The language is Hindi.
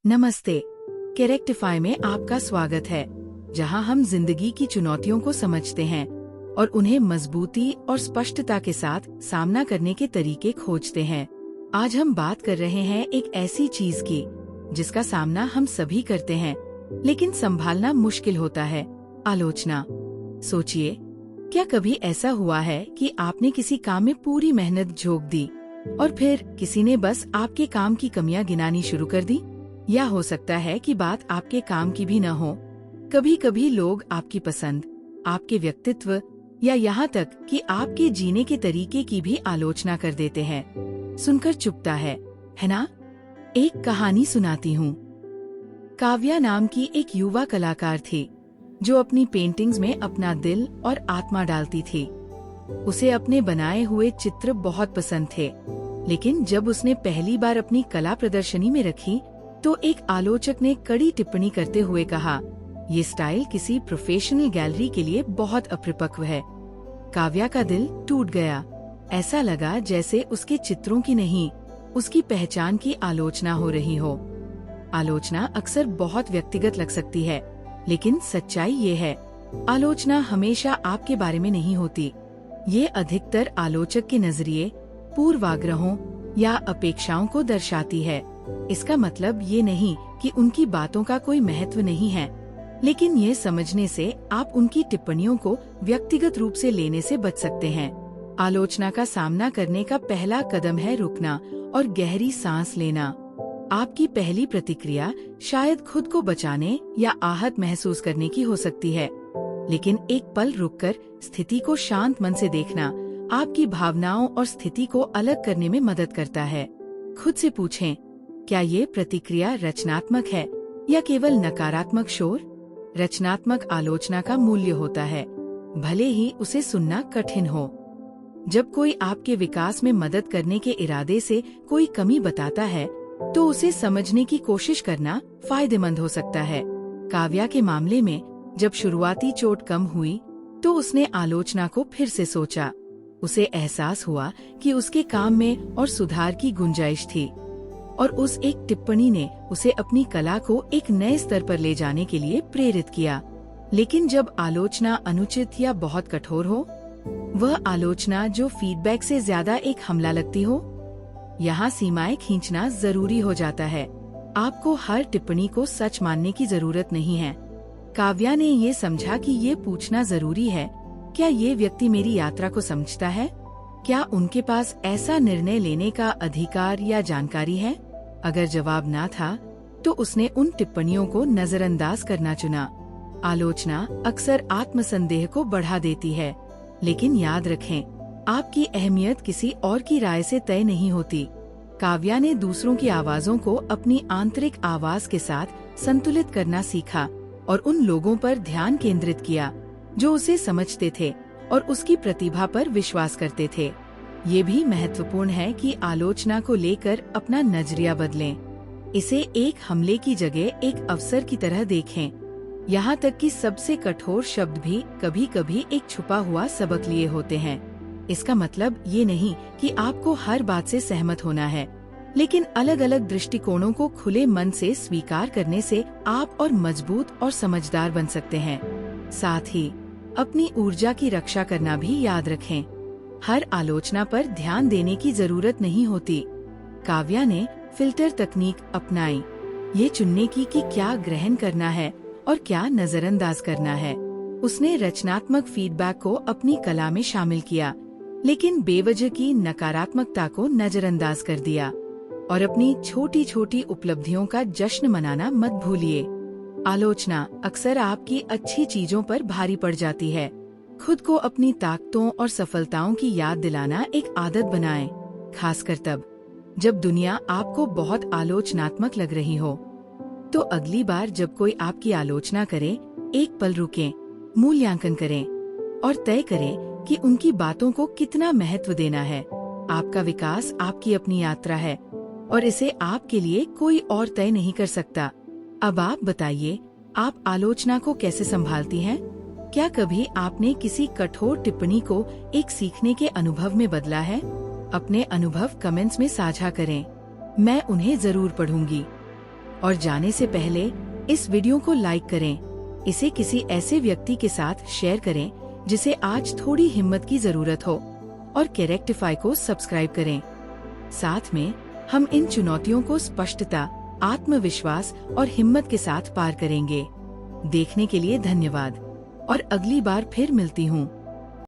नमस्ते। कैरेक्टिफाई में आपका स्वागत है, जहां हम जिंदगी की चुनौतियों को समझते हैं और उन्हें मजबूती और स्पष्टता के साथ सामना करने के तरीके खोजते हैं। आज हम बात कर रहे हैं एक ऐसी चीज की जिसका सामना हम सभी करते हैं, लेकिन संभालना मुश्किल होता है। आलोचना। सोचिए, क्या कभी ऐसा हुआ है कि आपने किसी काम में पूरी मेहनत झोंक दी और फिर किसी ने बस आपके काम की कमियां गिनानी शुरू कर दी? या हो सकता है कि बात आपके काम की भी न हो। कभी कभी लोग आपकी पसंद, आपके व्यक्तित्व या यहाँ तक कि आपके जीने के तरीके की भी आलोचना कर देते हैं। सुनकर चुभता है ना? एक कहानी सुनाती हूँ। काव्या नाम की एक युवा कलाकार थी जो अपनी पेंटिंग्स में अपना दिल और आत्मा डालती थी। उसे अपने बनाए हुए चित्र बहुत पसंद थे, लेकिन जब उसने पहली बार अपनी कला प्रदर्शनी में रखी तो एक आलोचक ने कड़ी टिप्पणी करते हुए कहा, ये स्टाइल किसी प्रोफेशनल गैलरी के लिए बहुत अपरिपक्व है। काव्या का दिल टूट गया। ऐसा लगा जैसे उसके चित्रों की नहीं, उसकी पहचान की आलोचना हो रही हो। आलोचना अक्सर बहुत व्यक्तिगत लग सकती है, लेकिन सच्चाई ये है, आलोचना हमेशा आपके बारे में नहीं होती। ये अधिकतर आलोचक के नजरिए, पूर्वाग्रहों या अपेक्षाओं को दर्शाती है। इसका मतलब ये नहीं कि उनकी बातों का कोई महत्व नहीं है, लेकिन ये समझने से आप उनकी टिप्पणियों को व्यक्तिगत रूप से लेने से बच सकते हैं। आलोचना का सामना करने का पहला कदम है रुकना और गहरी सांस लेना। आपकी पहली प्रतिक्रिया शायद खुद को बचाने या आहत महसूस करने की हो सकती है, लेकिन एक पल रुककर स्थिति को शांत मन से देखना आपकी भावनाओं और स्थिति को अलग करने में मदद करता है। खुद से पूछें, क्या ये प्रतिक्रिया रचनात्मक है या केवल नकारात्मक शोर? रचनात्मक आलोचना का मूल्य होता है, भले ही उसे सुनना कठिन हो। जब कोई आपके विकास में मदद करने के इरादे से कोई कमी बताता है, तो उसे समझने की कोशिश करना फायदेमंद हो सकता है। काव्या के मामले में जब शुरुआती चोट कम हुई, तो उसने आलोचना को फिर से सोचा। उसे एहसास हुआ कि उसके काम में और सुधार की गुंजाइश थी, और उस एक टिप्पणी ने उसे अपनी कला को एक नए स्तर पर ले जाने के लिए प्रेरित किया। लेकिन जब आलोचना अनुचित या बहुत कठोर हो, वह आलोचना जो फीडबैक से ज्यादा एक हमला लगती हो, यहाँ सीमाएं खींचना जरूरी हो जाता है। आपको हर टिप्पणी को सच मानने की जरूरत नहीं है। काव्या ने ये समझा कि ये पूछना जरूरी है, क्या ये व्यक्ति मेरी यात्रा को समझता है? क्या उनके पास ऐसा निर्णय लेने का अधिकार या जानकारी है? अगर जवाब ना था, तो उसने उन टिप्पणियों को नजरअंदाज करना चुना। आलोचना अक्सर आत्मसंदेह को बढ़ा देती है, लेकिन याद रखें, आपकी अहमियत किसी और की राय से तय नहीं होती। काव्या ने दूसरों की आवाजों को अपनी आंतरिक आवाज के साथ संतुलित करना सीखा और उन लोगों पर ध्यान केंद्रित किया जो उसे समझते थे और उसकी प्रतिभा पर विश्वास करते थे। ये भी महत्वपूर्ण है कि आलोचना को लेकर अपना नजरिया बदलें। इसे एक हमले की जगह एक अवसर की तरह देखें। यहाँ तक कि सबसे कठोर शब्द भी कभी कभी एक छुपा हुआ सबक लिए होते हैं। इसका मतलब ये नहीं कि आपको हर बात से सहमत होना है, लेकिन अलग अलग दृष्टिकोणों को खुले मन से स्वीकार करने से आप और मजबूत और समझदार बन सकते हैं। साथ ही अपनी ऊर्जा की रक्षा करना भी याद रखें। हर आलोचना पर ध्यान देने की जरूरत नहीं होती। काव्या ने फिल्टर तकनीक अपनाई, ये चुनने की कि क्या ग्रहण करना है और क्या नजरअंदाज करना है। उसने रचनात्मक फीडबैक को अपनी कला में शामिल किया, लेकिन बेवजह की नकारात्मकता को नजरअंदाज कर दिया। और अपनी छोटी छोटी उपलब्धियों का जश्न मनाना मत भूलिए। आलोचना अक्सर आपकी अच्छी चीजों पर भारी पड़ जाती है। खुद को अपनी ताकतों और सफलताओं की याद दिलाना एक आदत बनाएं, खासकर तब जब दुनिया आपको बहुत आलोचनात्मक लग रही हो। तो अगली बार जब कोई आपकी आलोचना करे, एक पल रुकें, मूल्यांकन करें और तय करें कि उनकी बातों को कितना महत्व देना है। आपका विकास आपकी अपनी यात्रा है और इसे आपके लिए कोई और तय नहीं कर सकता। अब आप बताइए, आप आलोचना को कैसे संभालती हैं? क्या कभी आपने किसी कठोर टिप्पणी को एक सीखने के अनुभव में बदला है? अपने अनुभव कमेंट्स में साझा करें, मैं उन्हें जरूर पढ़ूंगी। और जाने से पहले इस वीडियो को लाइक करें, इसे किसी ऐसे व्यक्ति के साथ शेयर करें जिसे आज थोड़ी हिम्मत की जरूरत हो, और कैरेक्टिफाई को सब्सक्राइब करें। साथ में हम इन चुनौतियों को स्पष्टता, आत्मविश्वास और हिम्मत के साथ पार करेंगे। देखने के लिए धन्यवाद और अगली बार फिर मिलती हूँ।